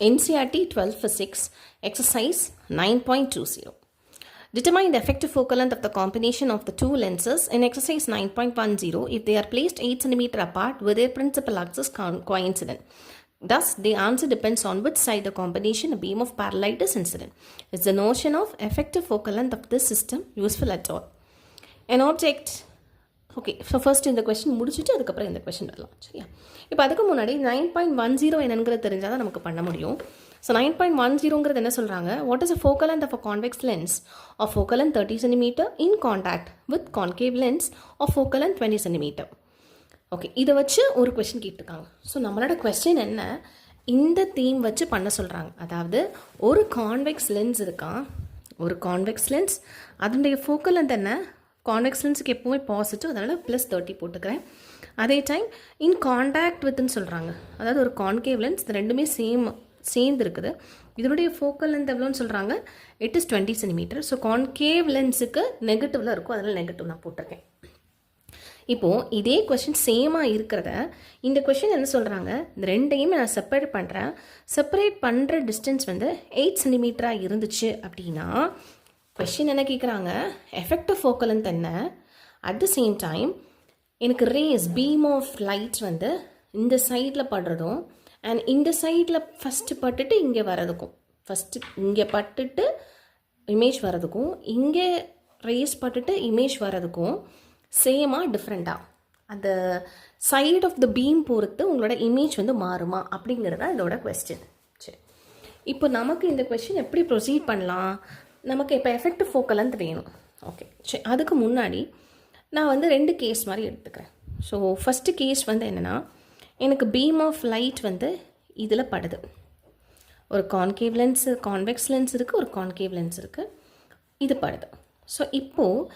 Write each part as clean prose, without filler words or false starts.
NCERT 12 Physics, exercise 9.20. Determine the effective focal length of the combination of the two lenses in exercise 9.10 if they are placed 8 cm apart with their principal axis coincident. Thus, the answer depends on which side the combination a beam of parallel light is incident. Is the notion of effective focal length of this system useful at all? An object. Okay, so first இந்த question முடிச்சுட்டு அதுக்கப்புறம் இந்த question வரலாம். சரியா? இப்போ அதுக்கு முன்னாடி 9.10 என்னங்கிறது தெரிஞ்சால் தான் நமக்கு பண்ண முடியும். ஸோ 9.10ங்கிறது என்ன சொல்கிறாங்க? What is a focal length of a convex lens of focal length 30 cm in contact with concave lens of focal length 20 cm. Okay, இதை வச்சு ஒரு கொஸ்டின் கேட்டிருக்காங்க. ஸோ நம்மளோட கொஸ்டின் என்ன? இந்த தீம் வச்சு பண்ண சொல்கிறாங்க. அதாவது ஒரு கான்வெக்ஸ் லென்ஸ் இருக்கான், ஒரு கான்வெக்ஸ் லென்ஸ், அதனுடைய ஃபோக்கல் லென்த் என்ன? கான்வெக்ஸ் லென்ஸுக்கு எப்போவுமே பாசிட்டிவ், அதனால் +30 போட்டுக்கிறேன். அதே டைம் இன் கான்டாக்ட் வித்துன்னு சொல்கிறாங்க. அதாவது ஒரு கான்கேவ் லென்ஸ், இது ரெண்டுமே சேர்ந்து இருக்குது. இதனுடைய ஃபோக்கல் லென்த் எவ்வளோன்னு சொல்கிறாங்க? It is 20 cm. So concave லென்ஸுக்கு நெகட்டிவில் இருக்கும், அதனால் நெகட்டிவ் நான் போட்டிருக்கேன். இப்போது இதே கொஷின் சேமாக இருக்கிறத இந்த கொஷின் என்ன சொல்கிறாங்க? இந்த ரெண்டையும் நான் செப்பரேட் பண்ணுறேன். செப்பரேட் பண்ணுற டிஸ்டன்ஸ் வந்து 8 cm இருந்துச்சு அப்படின்னா கொஷின் என்ன கேட்குறாங்க? எஃபெக்டிவ் ஃபோக்கல் லென்த் என்ன? அட் த சேம் டைம் எனக்கு ரேஸ் பீம் ஆஃப் லைட்ஸ் வந்து இந்த சைடில் படுறதும் அண்ட் இந்த சைடில் ஃபஸ்ட்டு பட்டுட்டு இங்கே வரதுக்கும், ஃபஸ்ட்டு இங்கே பட்டுட்டு இமேஜ் வரதுக்கும் இங்கே ரேஸ் பட்டுட்டு இமேஜ் வரதுக்கும் சேமாக டிஃப்ரெண்ட்டாக அந்த சைட் ஆஃப் த பீம் பொறுத்து உங்களோட இமேஜ் வந்து மாறுமா அப்படிங்கிறது தான் இதோட கொஸ்டின். சரி, இப்போ நமக்கு இந்த கொஸ்டின் எப்படி ப்ரொசீட் பண்ணலாம்? நமக்கு இப்போ எஃபெக்டிவ் ஃபோக்கல் லென்த் வேணும். ஓகே, சரி, அதுக்கு முன்னாடி நான் வந்து 2 கேஸ் மாதிரி எடுத்துக்கிறேன். ஸோ ஃபஸ்ட்டு கேஸ் வந்து என்னென்னா, எனக்கு பீம் ஆஃப் லைட் வந்து இதில் படுது. ஒரு கான்கேவ் லென்ஸ், கான்வெக்ஸ் லென்ஸ் இருக்குது, ஒரு கான்கேவ் லென்ஸ் இருக்குது, இது படுது. ஸோ இப்போது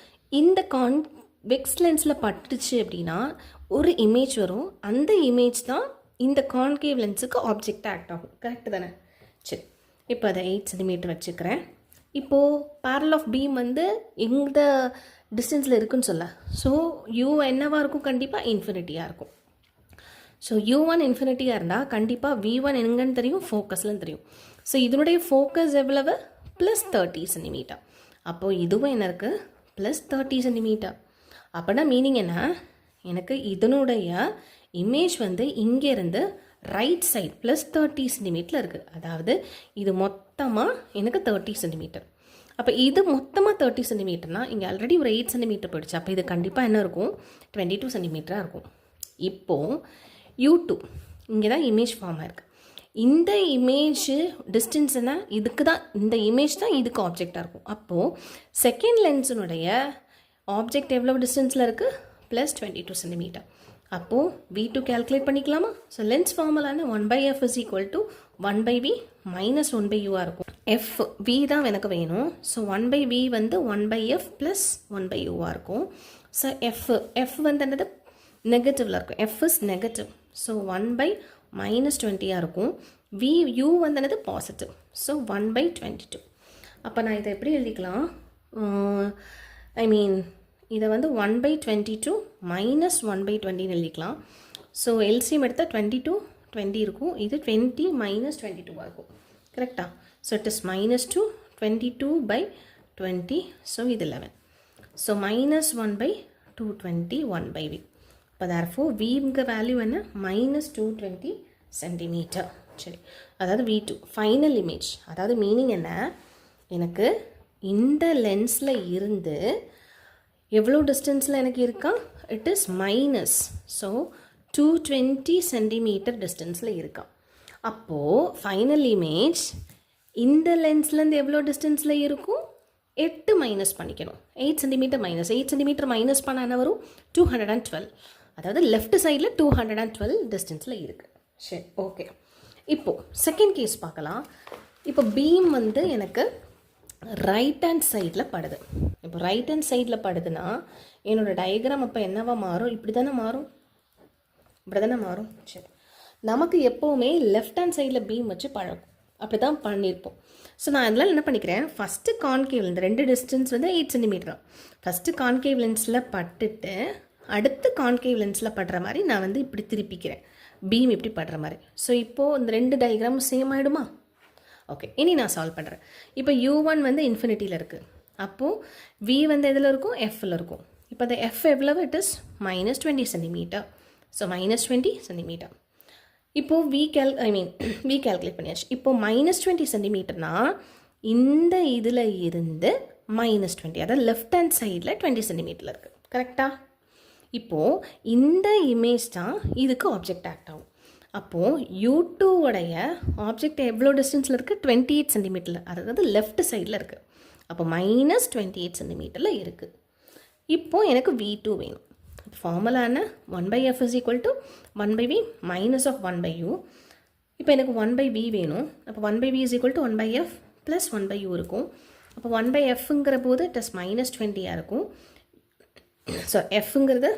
இந்த கான்வெக்ஸ் லென்ஸில் பட்டுச்சு அப்படின்னா ஒரு இமேஜ் வரும். அந்த இமேஜ் தான் இந்த கான்கேவ் லென்ஸுக்கு ஆப்ஜெக்டாக ஆக்ட் ஆகும். கரெக்டு தானே? சரி, இப்போ அதை 8 cm வச்சுக்கிறேன். இப்போது பேரல் ஆஃப் பீம் வந்து எந்த டிஸ்டன்ஸில் இருக்குன்னு சொல்ல. ஸோ யூ என்னவாக இருக்கும்? கண்டிப்பாக இன்ஃபினிட்டியாக இருக்கும். ஸோ U1 இன்ஃபினிட்டியாக இருந்தால் கண்டிப்பாக V1 எங்கன்னு தெரியும், ஃபோக்கஸ்லன்னு தெரியும். ஸோ இதனுடைய ஃபோக்கஸ் எவ்வளவு? +30 cm. அப்போது இதுவும் என்ன இருக்குது? +30 cm. அப்படின்னா மீனிங் என்ன? எனக்கு இதனுடைய இமேஜ் வந்து இங்கேருந்து ரைட் சைட் +30 cm இருக்குது. அதாவது இது மொத்தமாக எனக்கு 30 cm. அப்போ இது மொத்தமாக 30 cm இங்கே ஆல்ரெடி ஒரு 8 cm போயிடுச்சு. அப்போ இது கண்டிப்பாக என்ன இருக்கும்? 22 cm இருக்கும். இப்போது U2 இங்கே தான் இமேஜ் ஃபார்ம் ஆயிருக்கு. இந்த இமேஜ் டிஸ்டன்ஸ் என்ன? இதுக்கு தான், இந்த இமேஜ் தான் இதுக்கு ஆப்ஜெக்டாக இருக்கும். அப்போது செகண்ட் லென்ஸினுடைய ஆப்ஜெக்ட் எவ்வளோ டிஸ்டன்ஸில் இருக்குது? +22 cm. அப்போது V2 கேல்குலேட் பண்ணிக்கலாமா? ஸோ லென்ஸ் ஃபார்முலான 1/f is equal to 1/v minus 1/u இருக்கும். எஃப் V தான் எனக்கு வேணும். ஸோ 1/v வந்து 1/f ப்ளஸ் 1/u இருக்கும். ஸோ எஃப் வந்து என்னது? நெகட்டிவில் இருக்கும். F is negative. ஸோ 1/-20 இருக்கும். u வந்து என்னது? பாசிட்டிவ். ஸோ 1/22. அப்போ நான் இதை எப்படி எழுதிக்கலாம்? இதை வந்து 1/22 மைனஸ் 1/20 எழுதிக்கலாம். ஸோ எல்சிஎம் எடுத்தால் 20 இருக்கும். இது 20 மைனஸ் 22 இருக்கும். கரெக்டாக? So it is -2 22/20. ஸோ இது 11. So -1/220 1/v. இப்போ therefore vங்க வேல்யூ என்ன? -220 cm. சரி, அதாவது V2 ஃபைனல் இமேஜ். அதாவது மீனிங் என்ன? எனக்கு இந்த லென்ஸில் இருந்து எவ்வளோ டிஸ்டன்ஸில் எனக்கு இருக்கா? It is minus. So 220 cm டிஸ்டன்ஸில் இருக்கா. அப்போது ஃபைனல் இமேஜ் இந்த லென்ஸ்லேருந்து எவ்வளோ டிஸ்டன்ஸில் இருக்கும்? 8 மைனஸ் பண்ணிக்கணும். 8 cm மைனஸ் 8 cm மைனஸ் பண்ண என்ன வரும்? 212. அதாவது லெஃப்ட் சைடில் 212 டிஸ்டன்ஸில் இருக்குது. சரி, ஓகே. இப்போது செகண்ட் கேஸ் பார்க்கலாம். இப்போ பீம் வந்து எனக்கு ரைட் ஹேண்ட் சைடில் படுது. இப்போ ரைட் ஹேண்ட் சைடில் படுதுன்னா என்னோடய டயக்ராம் அப்போ என்னவா மாறும்? இப்படி தானே மாறும், இப்படி தானே மாறும். சரி, நமக்கு எப்போவுமே லெஃப்ட் ஹேண்ட் சைடில் பீம் வச்சு பழகும். அப்படி தான் பண்ணியிருப்போம். ஸோ நான் அதனால் என்ன பண்ணிக்கிறேன்? ஃபஸ்ட்டு கான்கேவ் இந்த 2 டிஸ்டன்ஸ் வந்து 8 cm தான். ஃபஸ்ட்டு கான்கேவ் லென்ஸில் பட்டுட்டு அடுத்து கான்கேவ் லென்ஸில் படுற மாதிரி நான் வந்து இப்படி திருப்பிக்கிறேன். பீம் இப்படி படுற மாதிரி. ஸோ இப்போது இந்த ரெண்டு டயக்ராம் சேம் ஆகிடுமா? ஓகே, இனி நான் சால்வ் பண்ணுறேன். இப்போ U1 வந்து இன்ஃபினிட்டியில் இருக்குது. அப்போது V வந்து எதில் இருக்கும்? Fல இருக்கும். இப்போ அந்த F எவ்வளவு? It is -20 centimetre. So -20 centimetre. இப்போது V கால்குலேட் பண்ணியாச்சு. இப்போது -20 சென்டிமீட்டர்னா இந்த இதில் இருந்து -20, அதாவது லெஃப்ட் ஹேண்ட் சைடில் 20 சென்டிமீட்டரில் இருக்குது. கரெக்டாக? இப்போது இந்த இமேஜ் தான் இதுக்கு ஆப்ஜெக்ட் ஆக்ட் ஆகும். அப்போது U2 உடைய ஆப்ஜெக்ட் எவ்வளோ டிஸ்டன்ஸில் இருக்குது? 28 சென்டிமீட்டரில், அதாவது லெஃப்ட் சைடில் இருக்குது. அப்போ -28 சென்டிமீட்டரில் இருக்குது. இப்போது எனக்கு V2 வேணும். ஃபார்முலா என்ன? 1/f is equal to 1/v minus of 1/u. இப்போ எனக்கு 1/v வேணும். அப்போ 1/v is equal to 1/f plus 1/u இருக்கும். அப்போ 1/fங்கிற போது இட் இஸ் -20 இருக்கும். ஸோ எஃப்ங்கிறது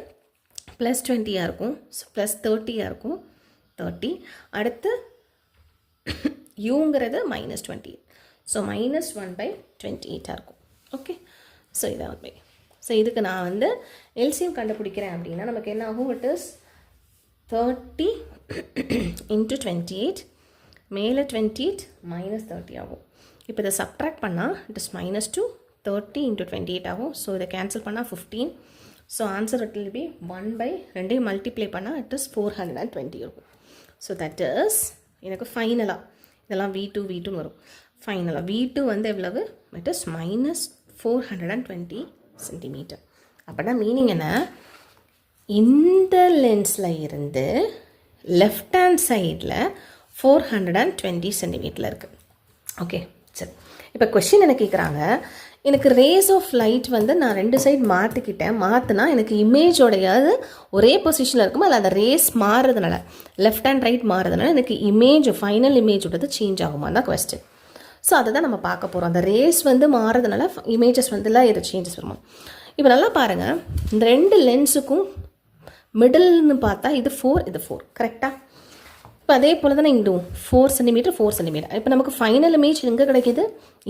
+20 இருக்கும். ஸோ +30 இருக்கும். 30. அடுத்து யூங்கிறது -20. ஸோ -1/28 இருக்கும். ஓகே, ஸோ இதான் உண்மை. ஸோ இதுக்கு நான் வந்து எல்சிஎம் கண்டுபிடிக்கிறேன் அப்படின்னா நமக்கு என்ன ஆகும்? இட் இஸ் 30 × 28, மேலே 28 -30 ஆகும். இப்போ இதை சப்ட்ராக்ட் பண்ணால் இட் இஸ் -2, 30 × 28 ஆகும். ஸோ இதை கேன்சல் பண்ணால் 15. So answer it will be 1/2 multiply பண்ணால் இட் இஸ் 420 இருக்கும். ஸோ தட் இஸ் எனக்கு ஃபைனலாக இதெல்லாம் V2 வரும். ஃபைனலாக V2 வந்து எவ்வளவு? It is -420 centimetre. அப்படின்னா மீனிங் என்ன? இந்த லென்ஸில் இருந்து லெஃப்ட் ஹேண்ட் சைடில் 420 சென்டிமீட்டரில் இருக்குது. ஓகே, சரி. இப்போ கொஸ்டின் என்ன கேட்குறாங்க, எனக்கு ரேஸ் ஆஃப் லைட் வந்து நான் ரெண்டு சைடு மாற்றினா எனக்கு இமேஜோடையாவது ஒரே பொசிஷனில் இருக்குமா, இல்லை அந்த ரேஸ் மாறுறதுனால லெஃப்ட் அண்ட் ரைட் மாறுறதுனால எனக்கு இமேஜ் ஃபைனல் இமேஜோடது சேஞ்ச் ஆகுமா தான் கொஸ்டின். ஸோ அதை தான் நம்ம பார்க்க போகிறோம். அந்த ரேஸ் வந்து மாறுறதுனால இமேஜஸ் வந்துலாம் இது சேஞ்சஸ் வருமா. இப்போ நல்லா பாருங்கள், இந்த ரெண்டு லென்ஸுக்கும் மிடில்னு பார்த்தா இது 4, இது 4. கரெக்டாக? இப்போ அதே போல் தானே இங்கே 4 சென்டிமீட்டர் 4 சென்டிமீட்டர். இப்போ நமக்கு ஃபைனல் இமேஜ் எங்கே கிடைக்கிது?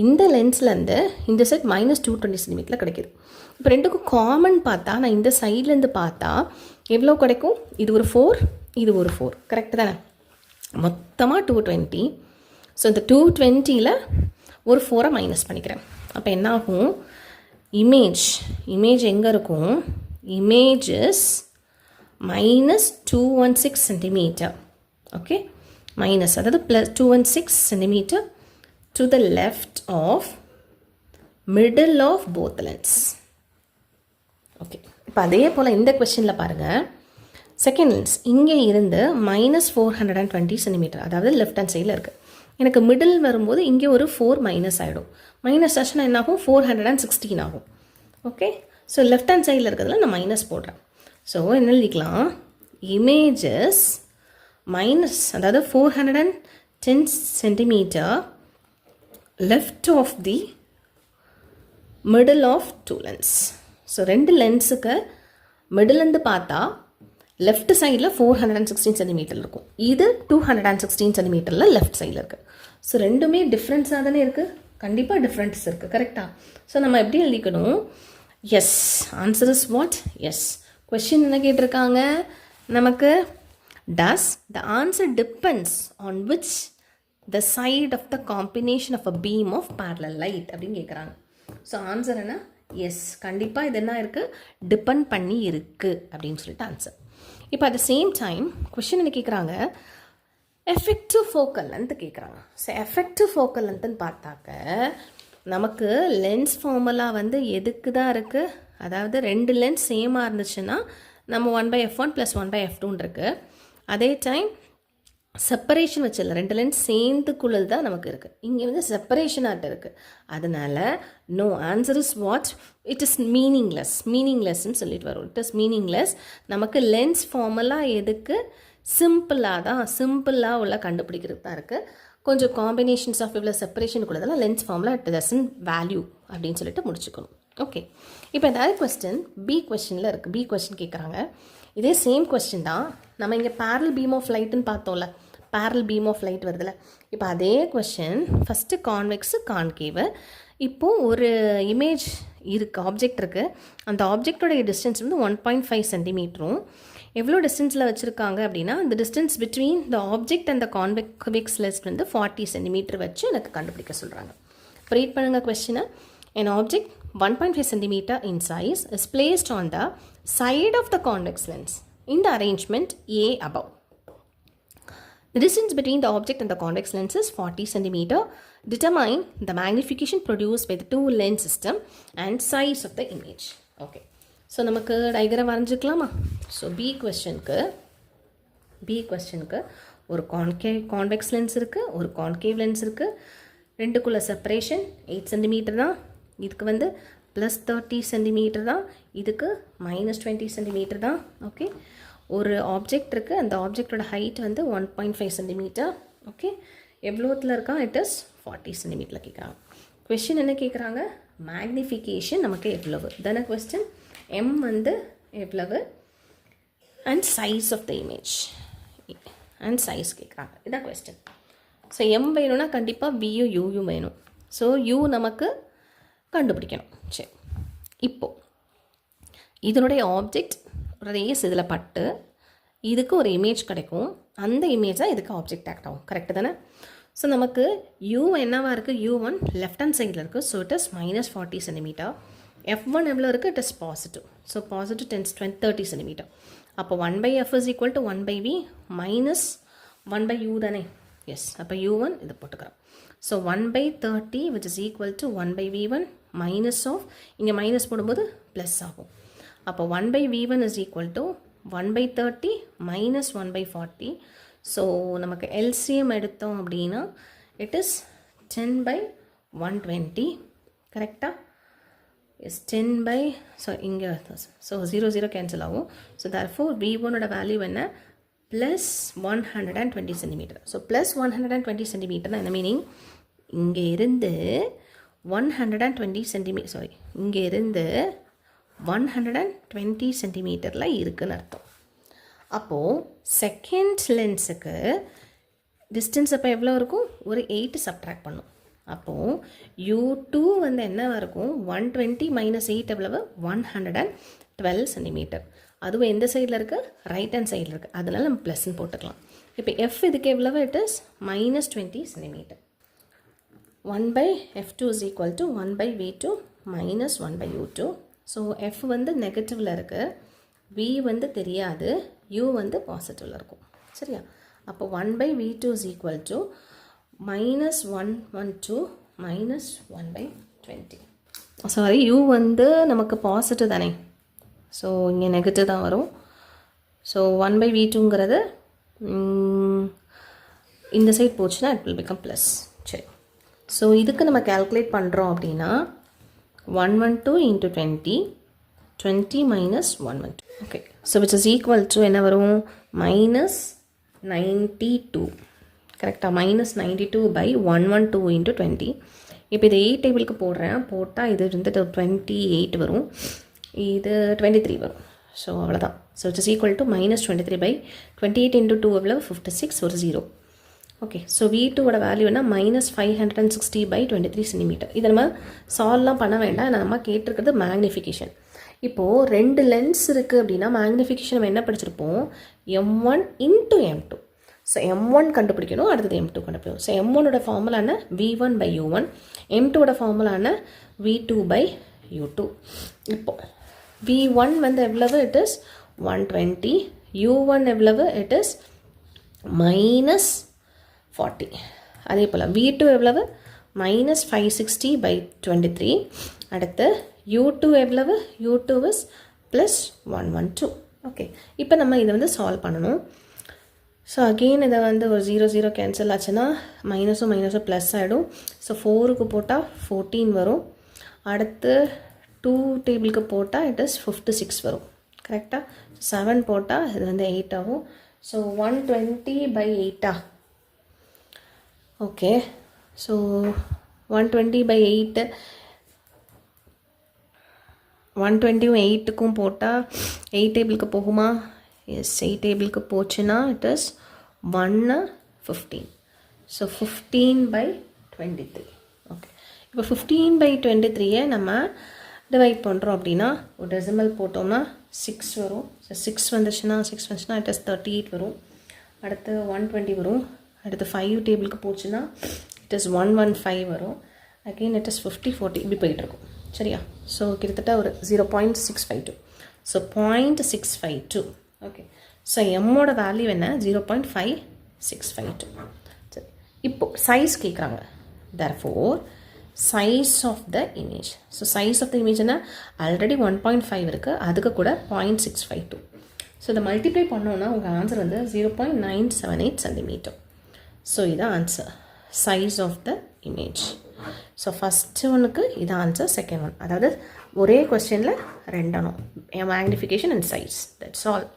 இந்த லென்ஸ்லேருந்து இந்த சைட் -220 சென்டிமீட்டரில் கிடைக்கிது. இப்போ ரெண்டுக்கும் காமன் பார்த்தா நான் இந்த சைட்லேருந்து பார்த்தா எவ்வளோ கிடைக்கும்? இது ஒரு 4, இது ஒரு 4. கரெக்டு தானே? மொத்தமாக 220. ஸோ இந்த 220ல் ஒரு 4 மைனஸ் பண்ணிக்கிறேன். அப்போ என்ன ஆகும்? இமேஜ் எங்கே இருக்கும்? Images -216 centimetre. ஓகே, மைனஸ் அதாவது +216 centimetre to the left of middle of both lens. Okay, இப்போ அதே போல் இந்த கொஸ்டினில் பாருங்கள், செகண்ட் லென்ஸ் இங்கே இருந்து -420 சென்டிமீட்டர், அதாவது லெஃப்ட் ஹேண்ட் சைடில் இருக்குது. எனக்கு மிடில் வரும்போது இங்கே ஒரு 4 மைனஸ் ஆகிடும். மைனஸ் ஆச்சுன்னா என்ன ஆகும்? 416 ஆகும். ஓகே, ஸோ லெஃப்ட் ஹேண்ட் சைடில் இருக்கிறதுல நான் மைனஸ் போடுறேன். ஸோ என்ன எழுதிக்கலாம்? இமேஜஸ் மைனஸ், அதாவது 410 centimetre left of the middle of 2 lens. So ரெண்டு லென்ஸுக்கு மிடிலேருந்து பார்த்தா லெஃப்ட் சைடில் 416 சென்டிமீட்டர் இருக்கும். இது 216 சென்டிமீட்டரில் லெஃப்ட் சைடில் இருக்குது. ஸோ ரெண்டுமே டிஃப்ரென்ஸாக தானே இருக்குது? கண்டிப்பாக டிஃப்ரென்ஸ் இருக்குது. கரெக்டாக? ஸோ நம்ம எப்படி எழுதிக்கணும்? Yes, answer is what? Yes. Question என்ன கேட்டிருக்காங்க நமக்கு? Does the answer depends on which the side of the combination of a beam of parallel light அப்படின்னு கேட்குறாங்க. ஸோ ஆன்சர் என்ன? எஸ், கண்டிப்பாக இது என்ன இருக்குது? டிபெண்ட் பண்ணி இருக்குது அப்படின்னு சொல்லிட்டு ஆன்சர். இப்போ at the same time question என்ன கேட்குறாங்க? எஃபெக்டிவ் ஃபோக்கல் லென்த் கேட்குறாங்க. ஸோ எஃபெக்டிவ் ஃபோக்கல் லென்த்துன்னு பார்த்தாக்க நமக்கு லென்ஸ் ஃபார்முலா வந்து எதுக்கு தான் இருக்குது? அதாவது ரெண்டு லென்ஸ் சேமாக இருந்துச்சுன்னா நம்ம 1/f1 + 1/f2 இருக்குது. அதே டைம் செப்பரேஷன் வச்சிடல, ரெண்டு லென்ஸ் சேர்ந்துக்குள்ளது தான் நமக்கு இருக்குது. இங்கே வந்து செப்பரேஷன் ஆகிட்ட இருக்குது. அதனால் no, answer is what? It is மீனிங்லெஸ்ன்னு சொல்லிட்டு வரும். It is meaningless. நமக்கு லென்ஸ் ஃபார்முலா எதுக்கு? சிம்பிளாக உள்ள கண்டுபிடிக்கிறது தான் இருக்குது. கொஞ்சம் காம்பினேஷன்ஸ் ஆஃப் இவ்வளோ செப்பரேஷனுக்குள்ளதெல்லாம் lens formula it doesn't value அப்படின்னு சொல்லிட்டு முடிச்சுக்கணும். ஓகே, இப்போ ஏதாவது கொஸ்டின் பி கொஸ்டினில் இருக்குது. பி கொஸ்டின் கேட்குறாங்க. இதே சேம் கொஸ்டின் தான். நம்ம இங்கே பேரல் பீம் ஆஃப் லைட்டுன்னு பார்த்தோம்ல, பேரல் பீம் ஆஃப் லைட் வருதுல்ல. இப்போ அதே கொஸ்டின் ஃபஸ்ட்டு கான்வெக்ஸு கான்கேவு. இப்போது ஒரு இமேஜ் இருக்குது, ஆப்ஜெக்ட் இருக்குது. அந்த ஆப்ஜெக்டோடைய டிஸ்டன்ஸ் வந்து 1.5 சென்டிமீட்டரும் எவ்வளோ டிஸ்டன்ஸில் வச்சுருக்காங்க அப்படின்னா the distance between the object and the convex lens வந்து 40 சென்டிமீட்டர் வச்சு எனக்கு கண்டுபிடிக்க சொல்கிறாங்க. இப்போ ரீட் பண்ணுங்கள் கொஸ்டினை. An object 1.5 centimeter in size is placed on the side of the convex lens in the arrangement A above. The distance between the object and the convex lens is 40 centimeter. Determine the magnification produced by the two lens system and size of the image. Okay. So, நமக்கு diagram வரைஞ்சிக்கலாமா? So, B questionக்கு ஒரு convex lens இருக்கு, ஒரு concave lens இருக்கு. ரெண்டுக்குள்ள separation 8 cm தான். இதுக்கு வந்து plus 30 cm தான். இதுக்கு minus 20 cm தான். ஓகே. ஒரு ஆப்ஜெக்ட் இருக்குது, அந்த ஆப்ஜெக்டோட ஹைட் வந்து 1.5 சென்டிமீட்டர். ஓகே, எவ்வளோத்தில் இருக்கா? இட் இஸ் 40 சென்டிமீட்டரில் கேட்குறாங்க. கொஸ்டின் என்ன கேட்குறாங்க? மேக்னிஃபிகேஷன் நமக்கு எவ்வளவு தானே கொஸ்டின். எம் வந்து எவ்வளவு and size of the image and size கேட்குறாங்க. இதான் கொஸ்டின். ஸோ எம் வேணும்னா கண்டிப்பாக வியும் யூயும் வேணும். ஸோ யூ நமக்கு கண்டுபிடிக்கணும். சரி, இப்போது இதனுடைய ஆப்ஜெக்ட் ரேஸ் இதில் பட்டு இதுக்கு ஒரு இமேஜ் கிடைக்கும். அந்த இமேஜ் தான் இதுக்கு ஆப்ஜெக்ட் ஆக்ட் ஆகும். கரெக்டு தானே? ஸோ நமக்கு யூ என்னவா இருக்குது? U1 லெஃப்ட் ஹேண்ட் சைடில் இருக்குது. So it is minus 40 centimetre. F1 எவ்வளோ இருக்குது? It is positive. So positive 30 centimetre. அப்போ 1/F is equal to 1/V minus 1/U தானே? எஸ். அப்போ U1 இதை போட்டுக்கிறோம். So 1/30 which is equal to 1/V1 minus of, இங்கே மைனஸ் போடும்போது ப்ளஸ் ஆகும். அப்போ 1/V1 is equal to 1/30 minus 1/40. So நமக்கு LCM எடுத்தோம் அப்படின்னா இட் இஸ் 10/120. கரெக்டாக? எஸ், 10 ஸோ இங்கே ஸோ 0 கேன்சல் ஆகும். ஸோ therefore V1ஓட வேல்யூ என்ன? Plus 120 centimetre. ஸோ ப்ளஸ் 120 சென்டிமீட்டர்னா என்ன மீனிங்? இங்கே இருந்து 120 சென்டிமீட்டர், சாரி, இங்கே இருந்து 120 சென்டிமீட்டரில் இருக்குன்னு அர்த்தம். அப்போது செகண்ட் லென்ஸுக்கு டிஸ்டன்ஸ் அப்போ எவ்வளோ இருக்கும்? ஒரு 8 சப்ட்ராக்ட் பண்ணும். அப்போது U2 வந்து என்னவாக இருக்கும்? 120 minus 8 எவ்வளவு? 112 சென்டிமீட்டர். அதுவும் எந்த சைடில் இருக்குது? ரைட் ஹேண்ட் சைடில் இருக்குது. அதனால் நம்ம ப்ளஸ்ன்னு போட்டுக்கலாம். இப்போ F இதுக்கு எவ்வளவு? It is minus 20 centimetre. 1/F2 is equal to 1/V2 minus 1/U2. So F வந்து நெகட்டிவில் இருக்குது, V வந்து தெரியாது, U வந்து பாசிட்டிவில் இருக்கும். சரியா? அப்போ 1/V2 is equal to minus 112 minus 1/20. Sorry, U வந்து நமக்கு பாசிட்டிவ் தானே? ஸோ இங்கே நெகட்டிவ் தான் வரும். ஸோ 1/V2ங்கிறது இந்த சைட் போச்சுன்னா இட் வில் பிகம் ப்ளஸ். சரி, ஸோ இதுக்கு நம்ம கேல்குலேட் பண்ணுறோம் அப்படின்னா 112 into 20 minus 112. Okay, so which is equal to என்ன வரும்? minus 92. கரெக்டாக? minus 92/112 into 20. இப்போ இது 8 டேபிளுக்கு போடுறேன். போட்டால் இது வந்துட்டு 28 வரும், இது 23 வரும். ஸோ அவ்வளோதான். So it's equal to minus 23/28 into 2 எவ்வளோ? 56, ஒரு 0. ஓகே, ஸோ V2ஓட வேல்யூ என்ன? minus 560/23 centimetre. இதை நம்ம சால்வ்லாம் பண்ண வேண்டாம், நம்ம கேட்டிருக்கிறது மேக்னிஃபிகேஷன். இப்போது 2 லென்ஸ் இருக்குது அப்படின்னா மேக்னிஃபிகேஷன் நம்ம என்ன படிச்சிருப்போம்? M1 into M2. So M1 கண்டுபிடிக்கணும், அடுத்தது M2 கண்டுபிடிக்கணும். ஸோ M1ஓட ஃபார்முலான V1/U1, M2ஓட ஃபார்முலான V2/U2. இப்போது V1 வந்து எவ்வளவு? It is 120. U1 எவ்வளவு? It is minus 40. அதே போல் V2 எவ்வளவு? minus 560/23. அடுத்து U2 எவ்வளவு? U2 is plus 112. ஓகே, இப்போ நம்ம இதை வந்து சால்வ் பண்ணணும். ஸோ அகெயின் இதை வந்து ஒரு 0 கேன்சல் ஆச்சுன்னா மைனஸும் ப்ளஸ் ஆகிடும். ஸோ 4க்கு போட்டால் 14 வரும். அடுத்து 2 டேபிளுக்கு போட்டால் இட் இஸ் 56 வரும். கரெக்டாக? 7 போட்டால் இது வந்து 8 ஆகும். ஸோ 120/8. ஓகே, ஸோ 120/8, 120ம் 8க்கும் போட்டால் 8 டேபிளுக்கு போகுமா? எஸ், 8 டேபிளுக்கு போச்சுன்னா இட் இஸ் 115. ஸோ 15/23. ஓகே, இப்போ 15/23 நம்ம டிவைட் பண்ணுறோம் அப்படின்னா ஒரு டெசிமல் போட்டோம்னா 6 வரும். ஸோ 6 வந்துச்சுன்னா இட் இஸ் 38 வரும். அடுத்து 120 வரும். அடுத்து 5 டேபிளுக்கு போச்சுன்னா இட் இஸ் 115 வரும். அகெயின் இட் இஸ் 50 40 இப்படி போயிட்டுருக்கும். சரியா? ஸோ கிட்டத்தட்ட ஒரு 0.652. ஸோ 0.652. ஓகே. ஸோ எம்மோட வேல்யூ என்ன? 0.5652. சரி, இப்போது சைஸ் கேட்குறாங்க. therefore size of the image. So size of the image என்ன? ஆல்ரெடி 1.5 இருக்குது, அதுக்கு கூட 0.652. ஸோ இதை மல்டிப்ளை பண்ணோன்னா உங்கள் ஆன்சர் வந்து 0.978 சென்டிமீட்டர். ஸோ இதான் answer, size of the image. So first ஒன்றுக்கு இதான் ஆன்சர், செகண்ட் ஒன் அதாவது ஒரே கொஸ்டினில் ரெண்டணும், magnification and size. That's all.